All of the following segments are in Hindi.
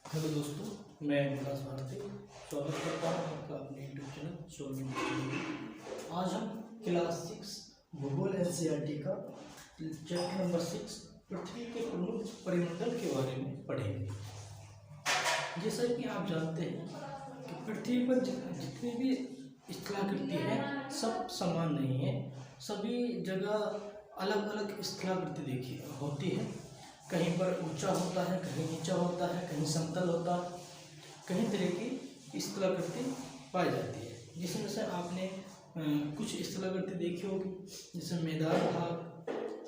हेलो दोस्तों, मैं विकास भारती स्वागत करता हूँ आपका अपने यूट्यूब चैनल सोलह। आज हम क्लास 6 भूगोल एनसीईआरटी का चैप्टर नंबर 6 पृथ्वी के प्रमुख परिमंडल के बारे में पढ़ेंगे। जैसा कि आप जानते हैं कि पृथ्वी पर जितनी भी स्थलाकृति है सब समान नहीं है। सभी जगह अलग अलग स्थलाकृति देखी होती है। कहीं पर ऊंचा होता है, कहीं नीचा होता है, कहीं समतल होता है, कहीं तरह की स्थलाकृति पाई जाती है। जिसमें से आपने कुछ स्थलाकृति देखी होगी, जैसे मैदान भाग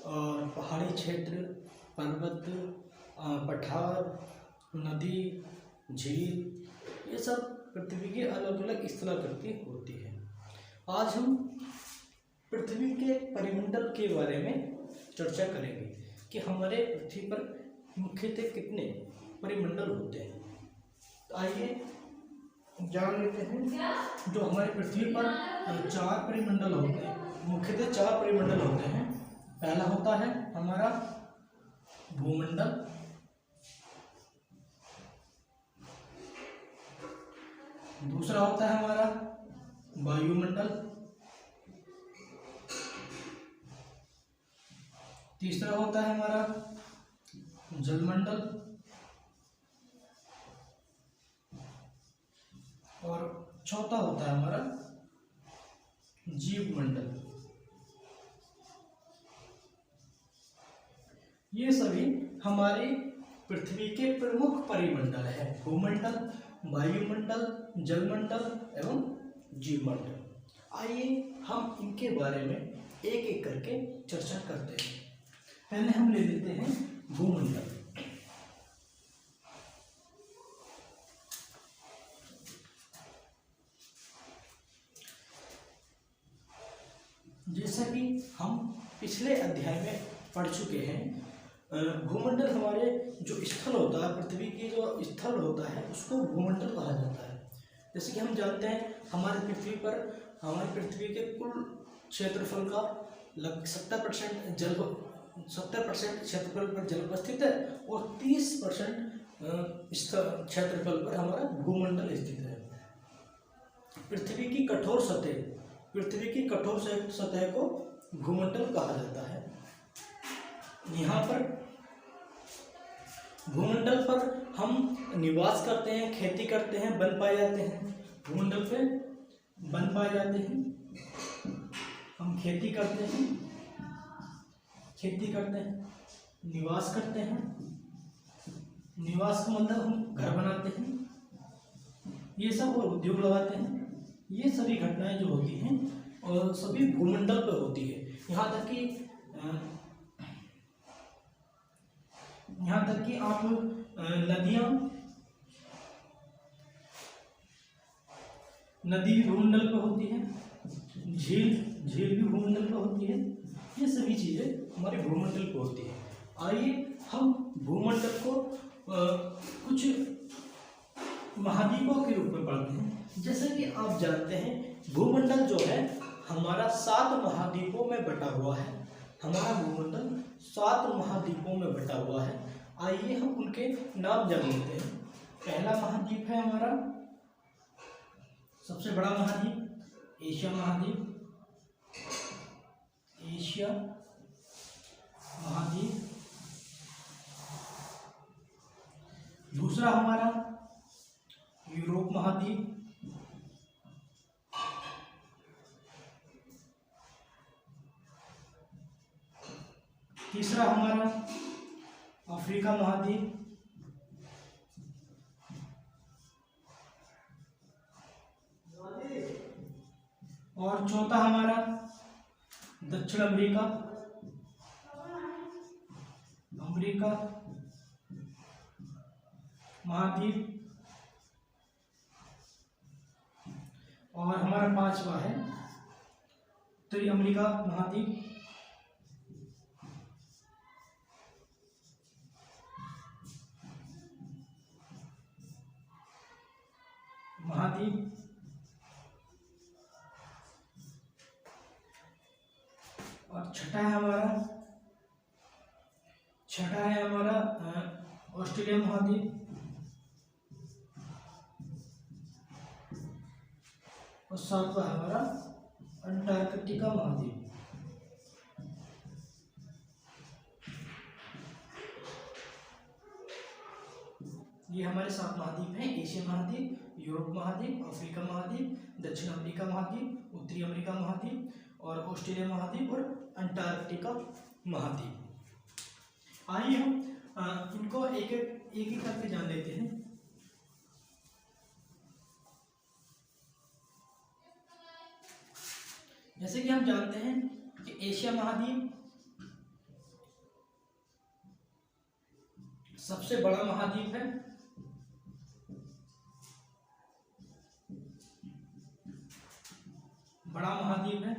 और पहाड़ी क्षेत्र, पर्वत, पठार, नदी, झील, ये सब पृथ्वी की अलग अलग स्थलाकृति होती है। आज हम पृथ्वी के परिमंडल के बारे में चर्चा करेंगे कि हमारे पृथ्वी पर मुख्यतः कितने परिमंडल होते हैं। तो आइए जान लेते हैं। जो हमारे पृथ्वी पर 4 परिमंडल होते हैं, मुख्यतः 4 परिमंडल होते हैं। पहला होता है हमारा भूमंडल, दूसरा होता है हमारा वायुमंडल, तीसरा होता है हमारा जलमंडल और चौथा होता है हमारा जीवमंडल। ये सभी हमारे पृथ्वी के प्रमुख परिमंडल है। भूमंडल, वायुमंडल, जलमंडल एवं जीवमंडल। आइए हम इनके बारे में एक एक करके चर्चा करते हैं। पहले हम ले लेते हैं भूमंडल। जैसा कि हम पिछले अध्याय में पढ़ चुके हैं, भूमंडल हमारे जो स्थल होता है, पृथ्वी की जो स्थल होता है उसको भूमंडल कहा जाता है। जैसे कि हम जानते हैं हमारी पृथ्वी के कुल क्षेत्रफल का लगभग 70% क्षेत्रफल पर जल उपस्थित है और 30% क्षेत्रफल पर हमारा भूमंडल स्थित है। पृथ्वी की कठोर सतह को भूमंडल कहा जाता है। यहाँ पर भूमंडल पर हम निवास करते हैं, खेती करते हैं, वन पाए जाते हैं। भूमंडल पे वन पाए जाते हैं, हम खेती करते हैं, निवास करते हैं। निवास का मतलब हम घर बनाते हैं, ये सब, और उद्योग लगाते हैं। ये सभी घटनाएं जो होती हैं और सभी भूमंडल पर होती है। यहाँ तक कि आप नदी भी भूमंडल पर होती है, झील भी भूमंडल पर होती है। ये सभी चीजें हमारे भूमंडल पर होती है। आइए हम भूमंडल को कुछ महाद्वीपों के रूप में पढ़ते हैं। जैसे कि आप जानते हैं भूमंडल जो है हमारा 7 महाद्वीपों में बटा हुआ है। हमारा भूमंडल 7 महाद्वीपों में बटा हुआ है। आइए हम उनके नाम जान लेते हैं। पहला महाद्वीप है हमारा सबसे बड़ा महाद्वीप एशिया महाद्वीप। दूसरा हमारा यूरोप महाद्वीप। तीसरा हमारा अफ्रीका महाद्वीप। और चौथा हमारा दक्षिण अमेरिका महाद्वीप। और हमारा 5वां है उत्तरी अमेरिका महाद्वीप। और छठा है हमारा ऑस्ट्रेलिया महाद्वीप। सातवां हमारा अंटार्कटिका महाद्वीप। ये हमारे 7 महाद्वीप हैं: एशिया महाद्वीप, यूरोप महाद्वीप, अफ्रीका महाद्वीप, दक्षिण अमेरिका महाद्वीप, उत्तरी अमेरिका महाद्वीप और ऑस्ट्रेलिया महाद्वीप और अंटार्कटिका महाद्वीप। आइए हम इनको एक एक करके जान लेते हैं। जैसे कि हम जानते हैं कि एशिया महाद्वीप सबसे बड़ा महाद्वीप है। बड़ा महाद्वीप है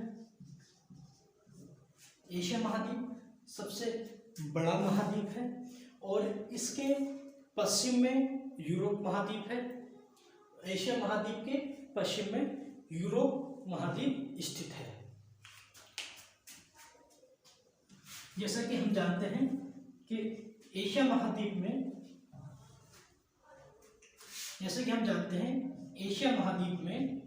एशिया महाद्वीप, सबसे बड़ा महाद्वीप है और इसके पश्चिम में यूरोप महाद्वीप है। एशिया महाद्वीप के पश्चिम में यूरोप महाद्वीप स्थित है। जैसा कि हम जानते हैं कि एशिया महाद्वीप में, जैसे कि हम जानते हैं एशिया महाद्वीप में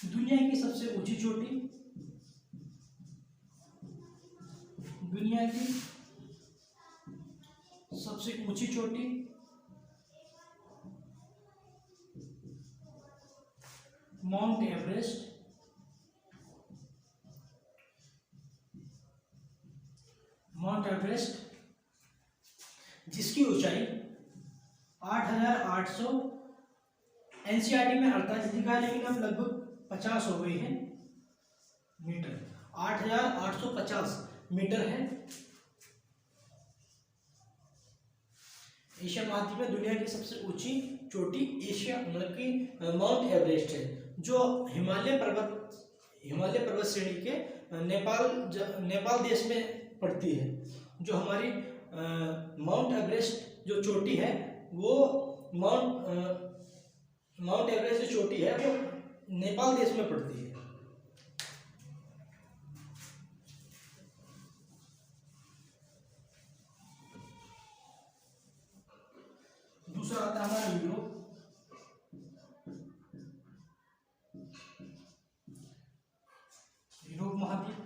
दुनिया की सबसे ऊंची चोटी, दुनिया की सबसे ऊंची चोटी माउंट एवरेस्ट, माउंट एवरेस्ट जिसकी ऊंचाई 8,800, एनसीईआरटी में 48 लिखा है लेकिन अब लगभग 50 हो गई है मीटर, 8,850 मीटर है। एशिया महाद्वीप में दुनिया की सबसे ऊंची चोटी एशिया मतलब कि माउंट एवरेस्ट है, जो हिमालय पर्वत श्रेणी के नेपाल देश में पड़ती है। जो हमारी माउंट एवरेस्ट जो चोटी है वो माउंट एवरेस्ट जो चोटी है वो नेपाल देश में पड़ती है। दूसरा आता है हमारा यूरोप। यूरोप महाद्वीप,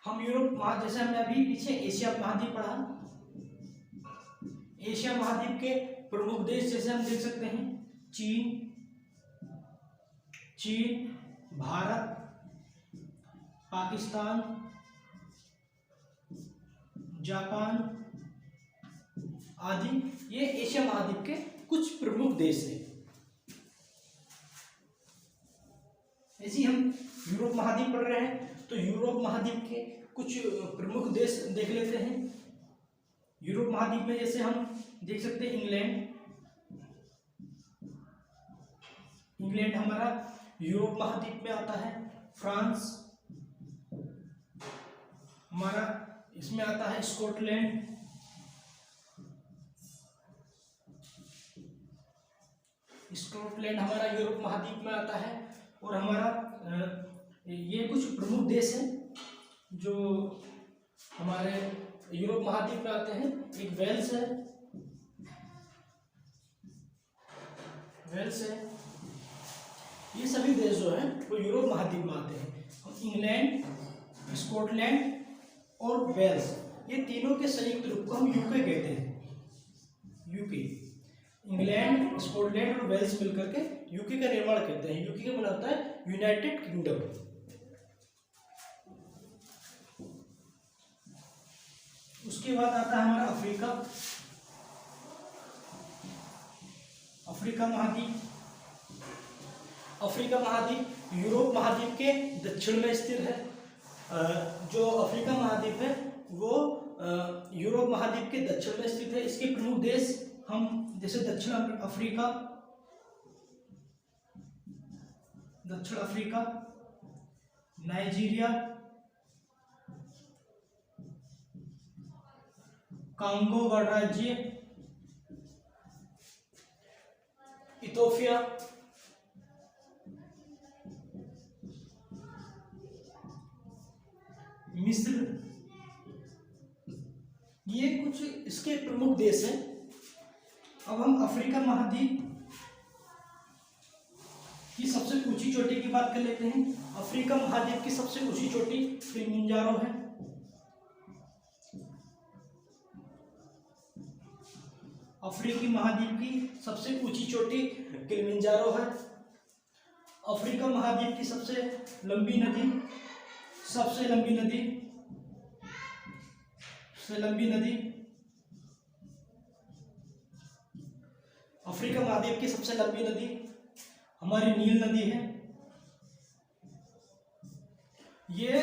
हम यूरोप महाद्वीप, जैसे हमने अभी पीछे एशिया महाद्वीप पढ़ा, एशिया महाद्वीप के प्रमुख देश जैसे हम देख सकते हैं चीन, भारत, पाकिस्तान, जापान आदि, ये एशिया महाद्वीप के कुछ प्रमुख देश हैं। ऐसे हम यूरोप महाद्वीप पढ़ रहे हैं तो यूरोप महाद्वीप के कुछ प्रमुख देश देख लेते हैं। यूरोप महाद्वीप में जैसे हम देख सकते हैं इंग्लैंड हमारा यूरोप महाद्वीप में आता है। फ्रांस हमारा इसमें आता है। स्कॉटलैंड, हमारा यूरोप महाद्वीप में आता है। और हमारा ये कुछ प्रमुख देश हैं जो हमारे यूरोप महाद्वीप में आते हैं। एक वेल्स है, ये सभी देश जो हैं वो यूरोप महाद्वीप में आते हैं। इंग्लैंड, स्कॉटलैंड और वेल्स, ये तीनों के संयुक्त रूप को हम यूके कहते हैं। यूके, इंग्लैंड, स्कॉटलैंड और वेल्स मिलकर के यूके का निर्माण करते हैं। यूके का मतलब होता है यूनाइटेड किंगडम। उसके बाद आता है हमारा अफ्रीका महाद्वीप। अफ्रीका महाद्वीप यूरोप महाद्वीप के दक्षिण में स्थित है। जो अफ्रीका महाद्वीप है वो यूरोप महाद्वीप के दक्षिण में स्थित है। इसके प्रमुख देश हम जैसे दक्षिण अफ्रीका, नाइजीरिया, कांगो गणराज्य, इथोपिया, मिस्र, उसके प्रमुख देश हैं। अब हम अफ्रीका महाद्वीप की सबसे ऊंची चोटी की बात कर लेते हैं। अफ्रीका महाद्वीप की सबसे ऊंची चोटी किलिमंजारो है। अफ्रीकी महाद्वीप की सबसे ऊंची चोटी किलिमंजारो है। अफ्रीका महाद्वीप की सबसे लंबी नदी अफ्रीका महाद्वीप की सबसे लंबी नदी हमारी नील नदी है। ये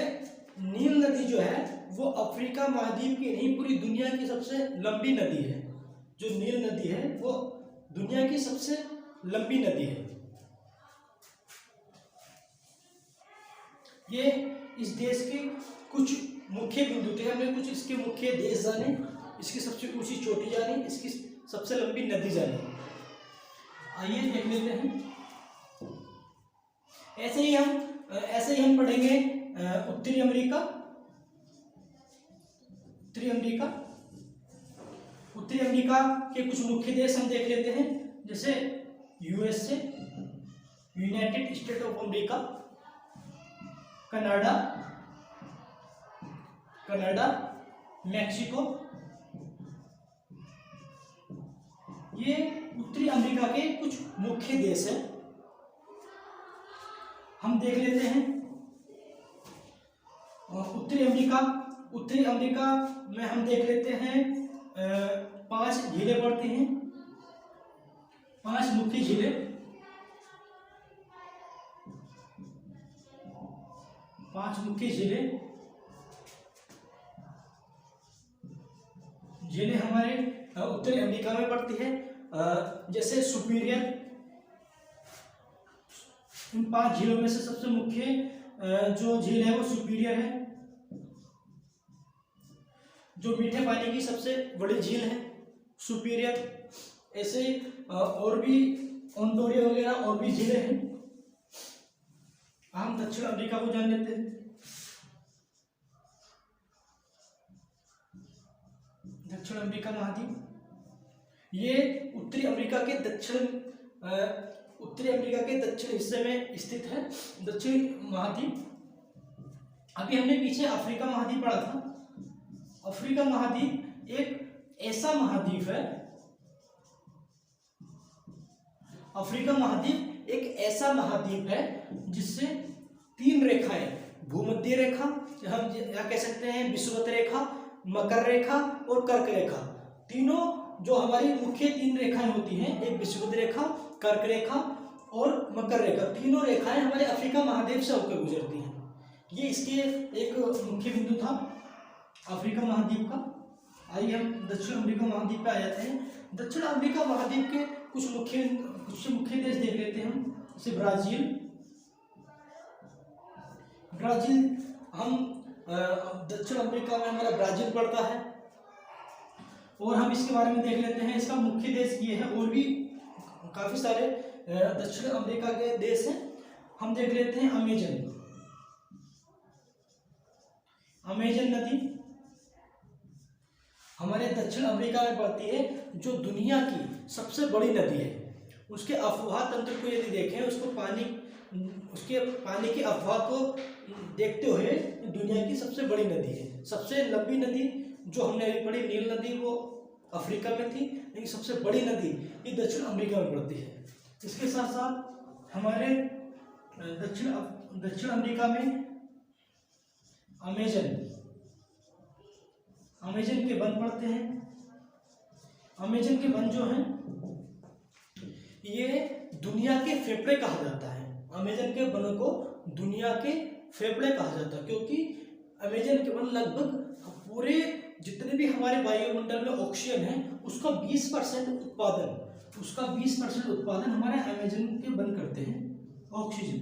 नील नदी जो है वो अफ्रीका महाद्वीप की नहीं, पूरी दुनिया की सबसे लंबी नदी है। जो नील नदी है वो दुनिया की सबसे लंबी नदी है। ये इस देश के कुछ मुख्य बिंदु थे। हमने कुछ इसके मुख्य देश जाने, इसकी सबसे ऊंची चोटी जानी, इसकी सबसे लंबी नदी जानी। आइए देख लेते हैं। ऐसे ही हम पढ़ेंगे उत्तरी अमेरिका। उत्तरी अमेरिका के कुछ मुख्य देश हम देख लेते हैं, जैसे USA, United state of America, Canada, Mexico. ये उत्तरी अमेरिका के कुछ मुख्य देश हैं। हम देख लेते हैं उत्तरी अमेरिका में हम देख लेते हैं 5 झीलें पड़ती हैं, 5 मुख्य झीलें। 5 मुख्य झीलें हमारे उत्तरी अमेरिका में पड़ती है। जैसे सुपीरियर, इन 5 झीलों में से सबसे मुख्य जो झील है वो सुपीरियर है, जो मीठे पानी की सबसे बड़ी झील है सुपीरियर। ऐसे और भी ओंटारियो वगैरह और भी झीलें हैं। हम दक्षिण अमेरिका को जान लेते हैं। दक्षिण अमेरिका महाद्वीप, ये उत्तरी अमेरिका के दक्षिण हिस्से में स्थित है, दक्षिण महाद्वीप। अभी हमने पीछे अफ्रीका महाद्वीप पढ़ा था। अफ्रीका महाद्वीप एक ऐसा महाद्वीप है, जिससे 3 रेखाएं, भूमध्य रेखा, हम या कह सकते हैं विषुवत रेखा, मकर रेखा और कर्क रेखा, तीनों जो हमारी मुख्य 3 रेखाएं होती हैं, एक विषुवत रेखा, कर्क रेखा और मकर रेखा, तीनों रेखाएं हमारे अफ्रीका महाद्वीप से होकर गुजरती हैं। ये इसके एक मुख्य बिंदु था अफ्रीका महाद्वीप का। आइए हम दक्षिण अमेरिका महाद्वीप पे आ जाते हैं। दक्षिण अमेरिका महाद्वीप के कुछ मुख्य देश देख लेते हैं हम, जैसे ब्राजील। हम दक्षिण अमेरिका में हमारा ब्राजील पड़ता है, और हम इसके बारे में देख लेते हैं। इसका मुख्य देश ये है, और भी काफी सारे दक्षिण अमेरिका के देश हैं। हम देख लेते हैं अमेजन नदी हमारे दक्षिण अमेरिका में पड़ती है, जो दुनिया की सबसे बड़ी नदी है। उसके अफवाह तंत्र को यदि देखें, उसके पानी की अफवाह को देखते हुए दुनिया की सबसे बड़ी नदी है। सबसे लंबी नदी जो हमने अभी पढ़ी नील नदी, वो अफ्रीका में थी, लेकिन सबसे बड़ी नदी ये दक्षिण अमेरिका में पड़ती है। इसके साथ साथ हमारे दक्षिण अमेरिका में अमेजन के वन पड़ते हैं। अमेजन के वन जो हैं ये दुनिया के फेफड़े कहा जाता है। अमेजन के वनों को दुनिया के फेफड़े कहा जाता है, क्योंकि अमेजन के वन लगभग पूरे जितने भी हमारे वायुमंडल में ऑक्सीजन है उसका 20% उत्पादन हमारे अमेजन के वन करते हैं। ऑक्सीजन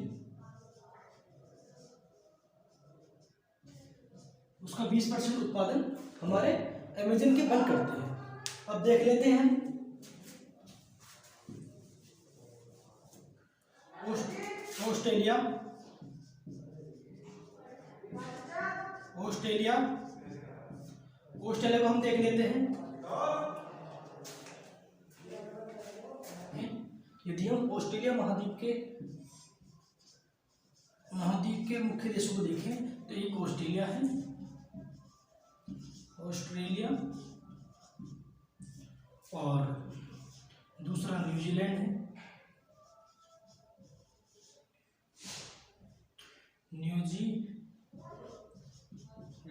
उसका 20% उत्पादन हमारे अमेजन के वन करते हैं। अब देख लेते हैं ऑस्ट्रेलिया को हम देख लेते हैं। यदि हम ऑस्ट्रेलिया महाद्वीप के मुख्य देशों को देखें तो एक ऑस्ट्रेलिया है, ऑस्ट्रेलिया, और दूसरा न्यूजीलैंड है, न्यूजीलैंड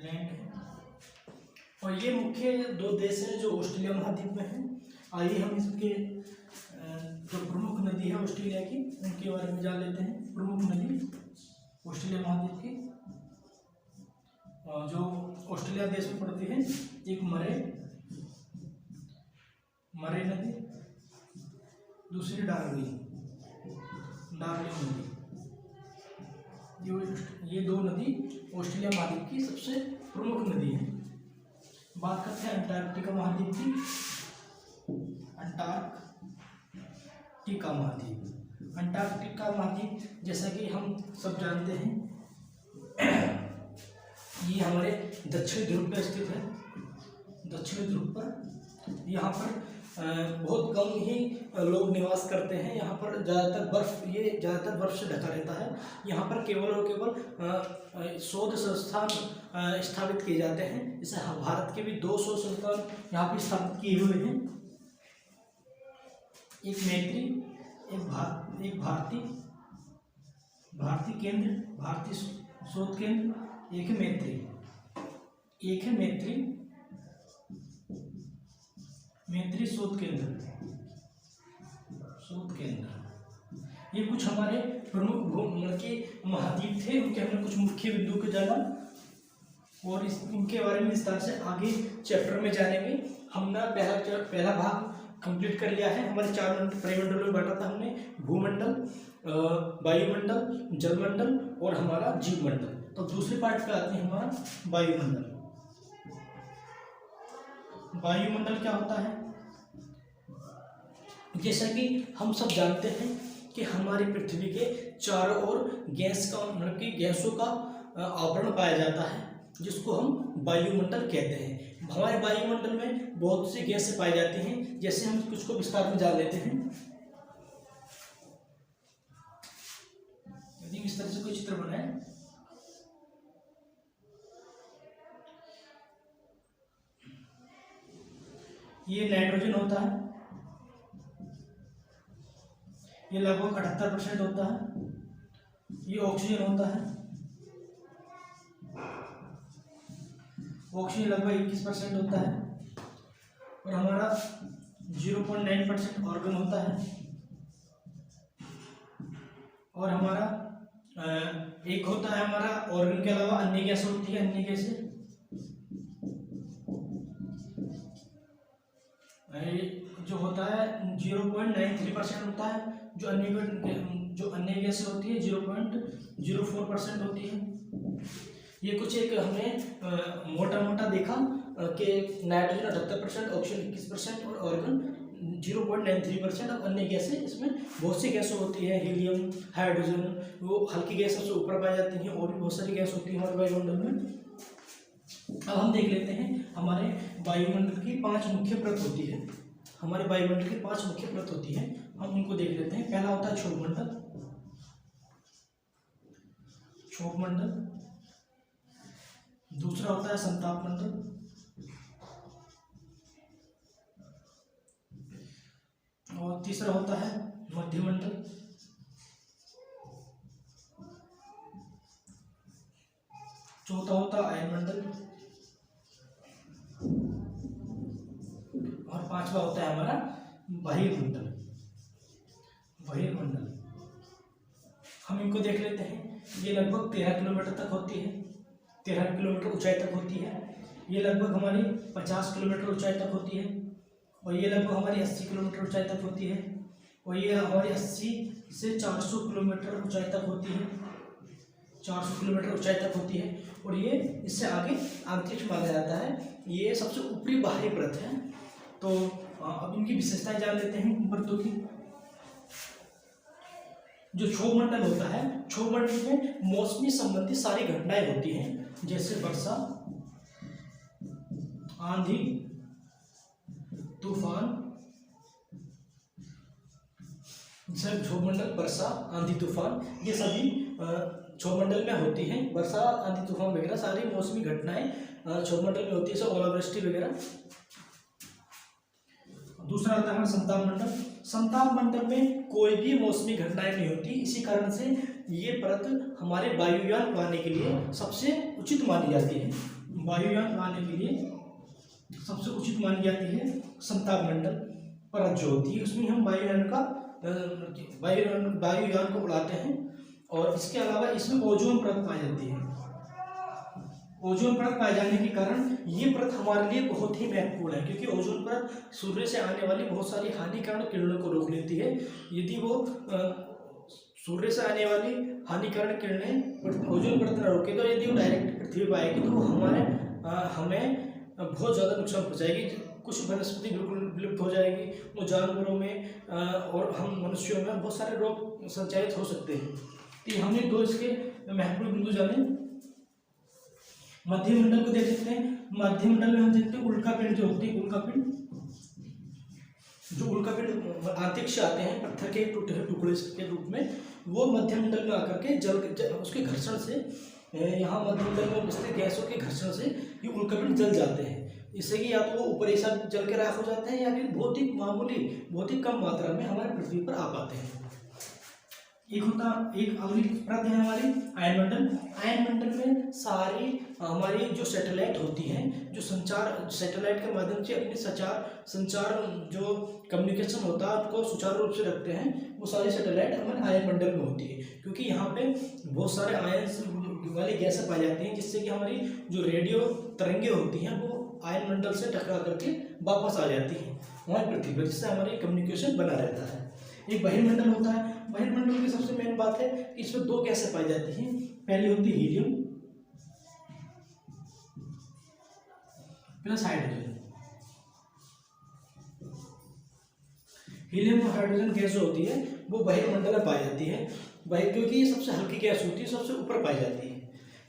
है। और ये मुख्य दो देश हैं जो ऑस्ट्रेलिया महाद्वीप में हैं। आइए हम इसके जो प्रमुख नदी है ऑस्ट्रेलिया की उनके बारे में जान लेते हैं। प्रमुख नदी ऑस्ट्रेलिया महाद्वीप की जो ऑस्ट्रेलिया देश में पड़ती है, एक मरे नदी, दूसरी डार्लिंग नदी। ये दो नदी ऑस्ट्रेलिया महाद्वीप की सबसे प्रमुख नदी है। बात करते हैं अंटार्कटिका महाद्वीप की। अंटार्कटिका महाद्वीप जैसा कि हम सब जानते हैं, ये हमारे दक्षिण ध्रुव पर स्थित है। दक्षिण ध्रुव पर यहाँ पर बहुत कम ही लोग निवास करते हैं। यहाँ पर ज़्यादातर बर्फ से ढका रहता है। यहाँ पर केवल और केवल शोध संस्थान स्थापित किए जाते हैं। जैसे भारत के भी 200 संस्थान यहाँ पर स्थापित किए हुए हैं। एक मैत्री, एक भारतीय शोध केंद्र, एक है मैत्री शोध केंद्र। ये कुछ हमारे प्रमुख महाद्वीप थे, उनके हमने कुछ मुख्य बिंदु को जाना और इनके बारे में विस्तार से आगे चैप्टर में जानेंगे। हमने पहला भाग कंप्लीट कर लिया है। हमारे 4 परिमंडलों में बांटा था हमने, भूमंडल, वायुमंडल, जलमंडल और हमारा जीवमंडल। तो दूसरे पार्ट पे आते हैं हमारा वायुमंडल। वायुमंडल क्या होता है? जैसा कि हम सब जानते हैं कि हमारी पृथ्वी के चारों ओर गैसों का आवरण पाया जाता है, जिसको हम वायुमंडल कहते हैं। हमारे वायुमंडल में बहुत सी गैसें पाई जाती हैं। जैसे हम कुछ को विस्तार में जान लेते हैं। यदि इस तरह से कोई चित्र बनाए, ये नाइट्रोजन होता है, ये लगभग 78% होता है। ये ऑक्सीजन होता है, ऑक्सीजन लगभग 21% होता है। और हमारा 0.9% ऑर्गन होता है। और हमारा एक होता है हमारा ऑर्गन के अलावा अन्य गैस होती है। अन्य गैसें जो होता है 0.93% होता है। जो अन्य गैसें होती है 0.04% होती है। ये कुछ एक हमने मोटा देखा कि नाइट्रोजन 78%, ऑक्सीजन 21% और ऑर्गन 0.93%। अब अन्य गैसें, इसमें बहुत सी गैसें होती है, हीलियम, हाइड्रोजन, वो हल्की गैसों से ऊपर पाई जाती हैं और भी बहुत सारी गैस होती है हमारे वायुमंडल में। अब हम देख लेते हैं हमारे वायुमंडल की 5 मुख्य परत होती है। हमारे वायुमंडल की 5 मुख्य परत होती है, हम उनको देख लेते हैं। पहला होता है क्षोभ मंडल, दूसरा होता है संताप मंडल, और तीसरा होता है मध्यमंडल, चौथा होता है आयनमंडल, और 5वां होता है हमारा बहिर्मंडल। हम इनको देख लेते हैं। ये लगभग 13 किलोमीटर तक होती है, 13 किलोमीटर ऊंचाई तक होती है। ये लगभग हमारी 50 किलोमीटर ऊंचाई तक होती है। और ये लगभग हमारी 80 किलोमीटर ऊंचाई तक होती है। और ये हमारी 80 से 400 किलोमीटर ऊंचाई तक होती है। 400 किलोमीटर ऊंचाई तक होती है। और ये इससे आगे अंतरिक्ष माना जाता है। ये सबसे ऊपरी बाहरी परत है। तो अब इनकी विशेषताएं जान लेते हैं परतों की। जो क्षोभ मंडल होता है, क्षोभ मंडल में मौसमी संबंधी सारी घटनाएं होती हैं, जैसे वर्षा, आंधी, तूफान, जल क्षोभमंडल, वर्षा, आंधी तूफान, ये सभी क्षोभमंडल में होती हैं। वर्षा, आंधी तूफान वगैरह सारी मौसमी घटनाएं क्षोभमंडल में होती है, जैसे ओलावृष्टि वगैरह। दूसरा आता है हमारा संताप मंडल। संताप मंडल में कोई भी मौसमी घटनाएं नहीं होती, इसी कारण से ये परत हमारे वायुयान उड़ाने के लिए सबसे उचित मानी जाती है। वायुयान उड़ाने के लिए सबसे उचित मानी जाती है संताप मंडल परत जो होती है, उसमें हम वायुयान को उड़ाते हैं। और इसके अलावा इसमें ओजोन परत पाई जाती है। ओजोन परत पाए जाने के कारण ये परत हमारे लिए बहुत ही महत्वपूर्ण है, क्योंकि ओजोन परत सूर्य से आने वाली बहुत सारी हानिकारक किरणों को रोक लेती है। यदि वो सूर्य से आने वाली हानिकारक किरणें ओजोन परत न रोके, तो यदि वो डायरेक्ट पृथ्वी पर आएगी तो वो हमें बहुत ज़्यादा नुकसान पहुँचाएगी। कुछ वनस्पति बिल्कुल विलुप्त हो जाएगी, वो जानवरों में और हम मनुष्यों में बहुत सारे रोग संचारित हो सकते हैं। तो हमने दो इसके महत्वपूर्ण बिंदु जाने। मध्य मंडल को देख सकते हैं। मध्य मंडल में हम देखते हैं उल्कापिंड जो होती है, उल्कापिंड अंतरिक्ष से आते हैं पत्थर के टूटे हुए टुकड़े के रूप में, वो मध्य मंडल में आकर के उसके घर्षण से, यहाँ मध्य मंडल में स्थित गैसों के घर्षण से ये उल्कापिंड जल जाते हैं। इससे कि या तो वो ऊपर ही सब जल के राख हो जाते हैं, या फिर बहुत ही कम मात्रा में हमारे पृथ्वी पर आ पाते हैं। एक अगली परत है हमारी आयन मंडल। आयन मंडल में सारी हमारी जो सैटेलाइट होती हैं, जो संचार सैटेलाइट के माध्यम से अपने संचार जो कम्युनिकेशन होता है उसको सुचारू रूप से रखते हैं, वो सारी सैटेलाइट हमारे आयन मंडल में होती है। क्योंकि यहाँ पे बहुत सारे आयन वाली गैसें पाई जाती हैं, जिससे कि हमारी जो रेडियो तरंगे होती हैं वो आयन मंडल से टकरा करके वापस आ जाती हैं हमारी पृथ्वी पर, जिससे हमारी कम्युनिकेशन बना रहता है। एक बहिर्मंडल होता है। बहिर्मंडल की सबसे मेन बात है कि इसमें दो गैसें पाई जाती हैं। पहली होती है हीलियम प्लस हाइड्रोजन। हीलियम और हाइड्रोजन गैस जो होती है वो बहिर्मंडल में पाई जाती है, क्योंकि ये सबसे हल्की गैस होती है, सबसे ऊपर पाई जाती है।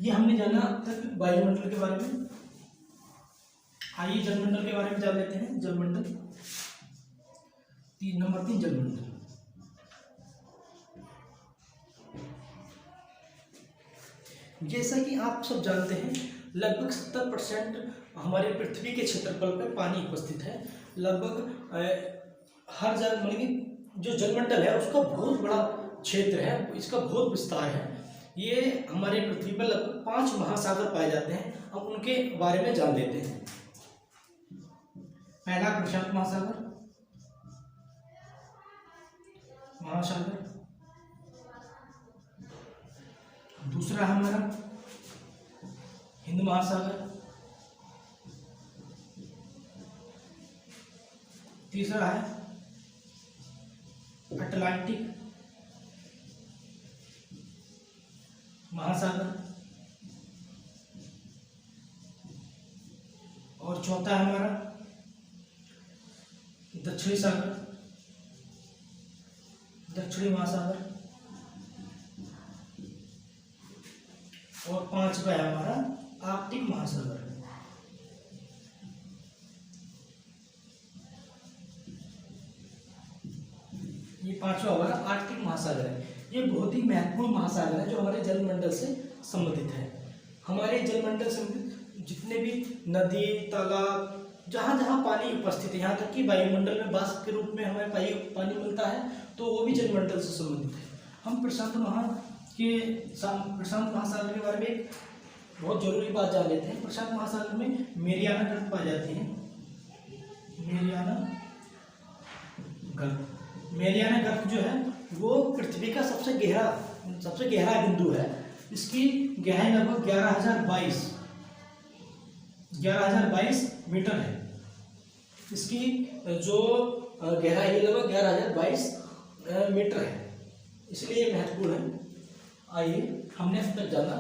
ये हमने जाना अब तक वायुमंडल के बारे में। आइए जलमंडल के बारे में जान लेते हैं। जलमंडल नंबर 3 जलमंडल। जैसा कि आप सब जानते हैं, लगभग 70% हमारे पृथ्वी के क्षेत्रफल पर पानी उपस्थित है। लगभग हर जगह मतलब जो जलमंडल है उसका बहुत बड़ा क्षेत्र है, इसका बहुत विस्तार है। ये हमारे पृथ्वी पर लगभग 5 महासागर पाए जाते हैं। हम उनके बारे में जान लेते हैं। पहला प्रशांत महासागर, दूसरा हमारा हिंद महासागर, तीसरा है अटलांटिक महासागर, और चौथा है हमारा दक्षिणी सागर, दक्षिणी महासागर, और पांचवा है हमारा आर्कटिक महासागर। ये पांचवा हमारा आर्कटिक महासागर है। ये बहुत ही महत्वपूर्ण महासागर है जो हमारे जलमंडल से संबंधित है। हमारे जलमंडल से जितने भी नदी, तालाब, जहाँ जहाँ पानी उपस्थित है, यहाँ तक कि वायुमंडल में वाष्प के रूप में हमें पानी मिलता है, तो वो भी जलमंडल से संबंधित है। हम प्रशांत महासागर के बारे में एक बहुत जरूरी बात जान लेते हैं। प्रशांत महासागर में मेरियाना गर्त पाई जाती है। मेरियाना गर्त जो है वो पृथ्वी का सबसे गहरा बिंदु है। इसकी गहराई लगभग 11,022 मीटर है। इसकी जो गहराई है लगभग 11,022 मीटर है, इसलिए ये महत्वपूर्ण है। आइए, हमने अब तक जाना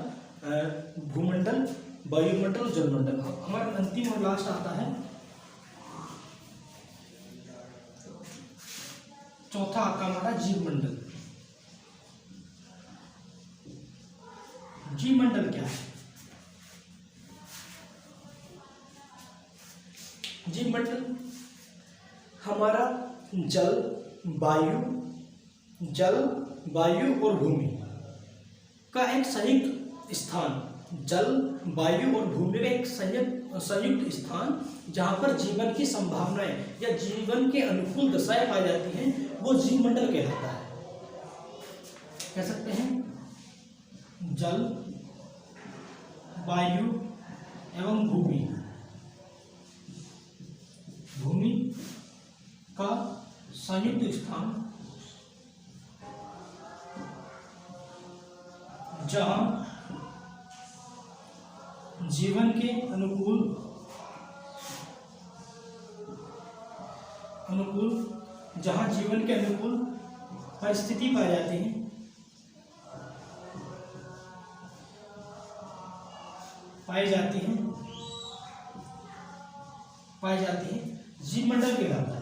भूमंडल, वायुमंडल और जलमंडल। हमारा अंतिम और लास्ट आता है चौथा आता हमारा जीवमंडल। जीवमंडल क्या है? हमारा जल वायु और भूमि का एक संयुक्त स्थान, जल वायु और भूमि का एक संयुक्त स्थान जहाँ पर जीवन की संभावनाएं या जीवन के अनुकूल दशाएं पाई जाती हैं, वो जीवमंडल कहलाता है। कह सकते हैं जल वायु एवं भूमि का संयुक्त स्थान जहाँ जीवन के अनुकूल जहाँ जीवन के अनुकूल परिस्थिति पाई जाती है, जीवमंडल कहलाता है।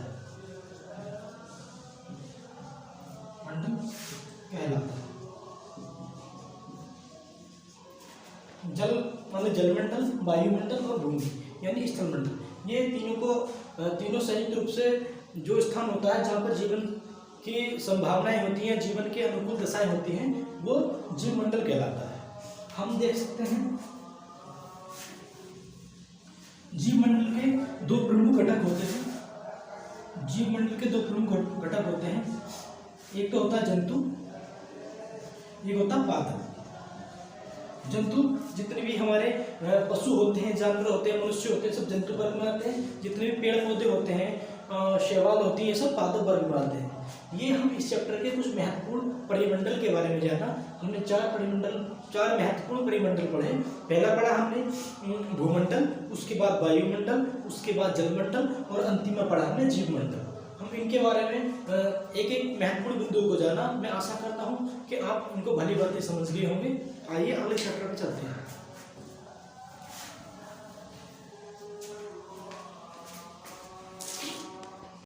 जल मतलब जलमंडल, वायुमंडल और भूमि यानी स्थलमंडल, ये तीनों संयुक्त रूप से जो स्थान होता है जहाँ पर जीवन की संभावनाएं होती हैं, जीवन के अनुकूल दशाएं होती हैं, वो जीवमंडल कहलाता है। हम देख सकते हैं जीवमंडल के दो प्रमुख घटक होते हैं। एक तो होता है जंतु, एक होता है पादप। जंतु जितने भी हमारे पशु होते हैं, जानवर होते हैं, मनुष्य होते हैं, सब जंतु वर्ग में आते हैं। जितने भी पेड़ पौधे होते हैं, शैवाल होती है, ये सब पादप वर्ग में आते हैं। ये हम इस चैप्टर के कुछ महत्वपूर्ण परिमंडल के बारे में जाना। हमने चार महत्वपूर्ण परिमंडल पढ़े। पहला पढ़ा हमने भूमंडल, उसके बाद वायुमंडल, उसके बाद जलमंडल और अंतिम में पढ़ा हमने जीवमंडल। हम इनके बारे में एक एक महत्वपूर्ण बिंदुओं को जाना। मैं आशा करता हूँ कि आप इनको भली भांति समझ गए होंगे। आइए अगले चैप्टर पे चलते हैं।